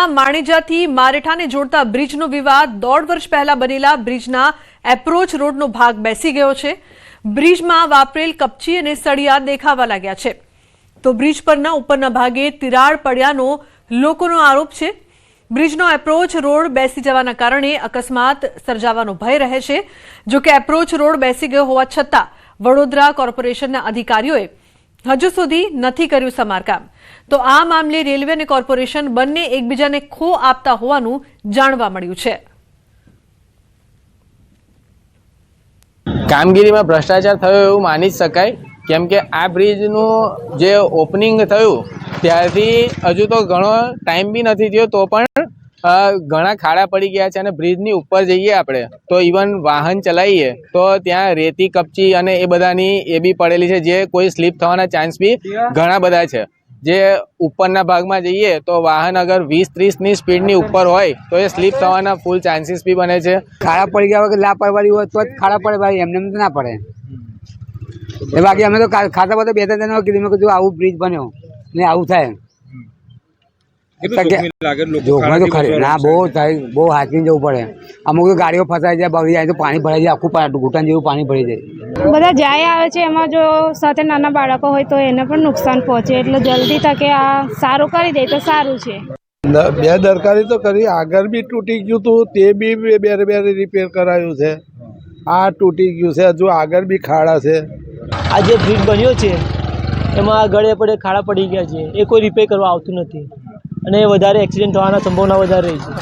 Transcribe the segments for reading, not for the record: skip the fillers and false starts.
માણેજાથી મારેઠાને જોડતા બ્રિજનો વિવાદ 1.5 વર્ષ પહેલા બનેલા બ્રિજના એપ્રોચ રોડનો ભાગ બેસી ગયો છે। બ્રિજમાં વાપરેલ કપચી અને સળિયા દેખાવા લાગ્યા છે, તો બ્રિજ પરના ઉપરના ભાગે તિરાડ પડ્યાનો લોકોનો આરોપ છે। બ્રિજનો એપ્રોચ રોડ બેસી જવાના કારણે અકસ્માત સર્જાવાનો ભય રહે છે। જો કે એપ્રોચ રોડ બેસી ગયો હોવા છતાં વડોદરા કોર્પોરેશનના અધિકારીઓએ હજુ સુધી નથી કર્યું સમારકામ, તો આ મામલે રેલવે અને કોર્પોરેશન બંને એકબીજાને ખો આપતા હોવાનું જાણવા મળ્યું છે। કામગીરીમાં ભ્રષ્ટાચાર થયો એવું માની શકાય, કેમ કે આ બ્રિજનું જે ઓપનિંગ થયું ત્યારથી હજુ તો ઘણો ટાઈમ બી નથી થયો, તો પણ ઘણા ખાડા પડી ગયા છે અને બ્રિજની ઉપર જઈએ આપણે તો ઇવન વાહન ચલાવીએ તો ત્યાં રેતી કપચી અને એ બધાની એ બી પડેલી છે, જે કોઈ સ્લીપ થવાના ચાન્સ બી ઘણા બધા છે। જે ઉપરના ભાગમાં જઈએ તો વાહન અગર 20-30ની સ્પીડની ઉપર હોય તો એ સ્લીપ થવાના ફૂલ ચાન્સીસ બી બને છે। ખાડા પડી ગયા વગર લાપરવાહી હોય તો જ ખાડા પડે ભાઈ, એમને ના પડે। એ બાકી અમે તો ખાતા બધા 2-3 દિન કીધું, મેં કીધું આવું બ્રિજ બન્યો ને આવું થાય જોખમાં તો ખરી ના, બહુ થાય, બહુ હાથીને જવું પડે। અમુક ગાડીઓ ફસાઈ જાય, બગડી જાય તો પાણી ભરાઈ જાય, આખું ઘૂંટણ જેવું પાણી ભરી જાય। બધા જાય આવે છે, એમાં જો સાથે નાના બાળકો હોય તો એને પણ નુકસાન પહોંચે, એટલે જલ્દી તકે આ સારું કરી દે તો સારું છે। બેદરકારી તો કરી, આગળ બી તૂટી ગયું હતું તે બી બે રિપેર કરાયું છે, આ તૂટી ગયું છે, હજુ આગળ બી ખાડા છે। આ જે બ્રિજ બન્યો છે એમાં ગળે પડે ખાડા પડી ગયા છે, એ કોઈ રિપેર કરવા આવતું નથી અને વધારે એક્સિડન્ટ થવાના સંભાવના વધારે રહી છે।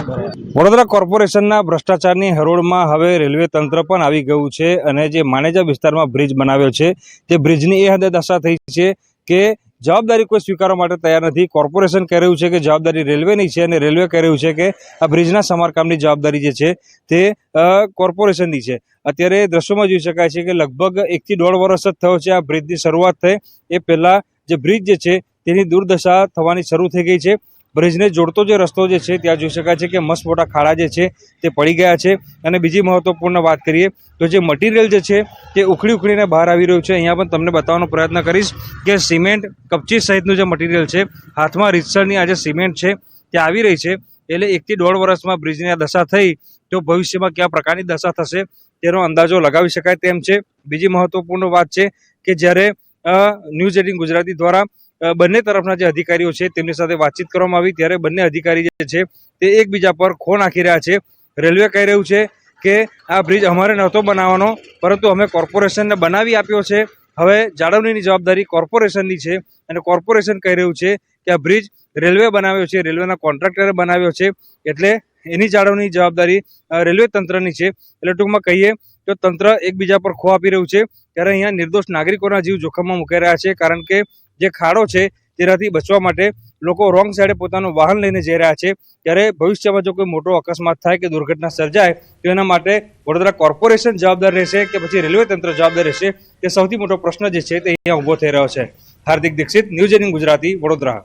વડોદરા કોર્પોરેશનના ભ્રષ્ટાચારની હરોળમાં હવે રેલવે તંત્ર પણ આવી ગયું છે અને જે માણેજા વિસ્તારમાં બ્રિજ બનાવ્યો છે તે બ્રિજની એ હદે દશા થઈ છે કે જવાબદારી કોઈ સ્વીકારવા માટે તૈયાર નથી। કોર્પોરેશન કહી રહ્યું છે કે જવાબદારી રેલવેની છે અને રેલવે કહી રહ્યું છે કે આ બ્રિજના સમારકામની જવાબદારી જે છે તે કોર્પોરેશનની છે। અત્યારે દ્રશ્યોમાં જોઈ શકાય છે કે લગભગ 1 થી 1.5 વર્ષ જ થયો છે આ બ્રિજની શરૂઆત થઈ, એ પહેલાં જે બ્રિજ જે છે તેની દુર્દશા થવાની શરૂ થઈ ગઈ છે। બ્રિજને જોડતો જે રસ્તો જે છે ત્યાં જોઈ શકાય છે કે મસ્ત મોટા ખાડા જે છે તે પડી ગયા છે। અને બીજી મહત્વપૂર્ણ વાત કરીએ તો જે મટીરિયલ જે છે તે ઉખડીને બહાર આવી રહ્યું છે। અહીંયા પણ તમને બતાવવાનો પ્રયત્ન કરીશ કે સિમેન્ટ કપચી સહિતનું જે મટીરિયલ છે, હાથમાં રીતસરની આ જે સિમેન્ટ છે તે આવી રહી છે, એટલે 1 થી 1.5 વર્ષમાં બ્રિજની આ દશા થઈ તો ભવિષ્યમાં કયા પ્રકારની દશા થશે તેનો અંદાજો લગાવી શકાય તેમ છે। બીજી મહત્વપૂર્ણ વાત છે કે જ્યારે ન્યૂઝ 18 ગુજરાતી દ્વારા બંને તરફના જે અધિકારીઓ છે તેમની સાથે વાતચીત કરવામાં આવી ત્યારે બંને અધિકારી જે છે તે એકબીજા પર ખો નાખી રહ્યા છે। રેલવે કહી રહ્યું છે કે આ બ્રિજ અમારે નહોતો બનાવવાનો, પરંતુ અમે કોર્પોરેશનને બનાવી આપ્યો છે, હવે જાળવણીની જવાબદારી કોર્પોરેશનની છે અને કોર્પોરેશન કહી રહ્યું છે કે આ બ્રિજ રેલવે બનાવ્યો છે, રેલવેના કોન્ટ્રાક્ટરે બનાવ્યો છે, એટલે એની જાળવણીની જવાબદારી રેલવે તંત્રની છે। એટલે ટૂંકમાં કહીએ તો તંત્ર એકબીજા પર ખો આપી રહ્યું છે, ત્યારે અહીંયા નિર્દોષ નાગરિકોના જીવ જોખમમાં મુકાઈ રહ્યા છે, કારણ કે જે ખાડો છે તેનાથી બચવા માટે લોકો રોંગ સાઈડે પોતાનું વાહન લઈને જઈ રહ્યા છે। ત્યારે ભવિષ્યમાં જો કોઈ મોટો અકસ્માત થાય કે દુર્ઘટના સર્જાય તો એના માટે વડોદરા કોર્પોરેશન જવાબદાર રહેશે કે પછી રેલવે તંત્ર જવાબદાર રહેશે, તે સૌથી મોટો પ્રશ્ન જે છે તે અહીંયા ઊભો થઈ રહ્યો છે। હાર્દિક દીક્ષિત, ન્યૂઝ 18 ગુજરાતી, વડોદરા।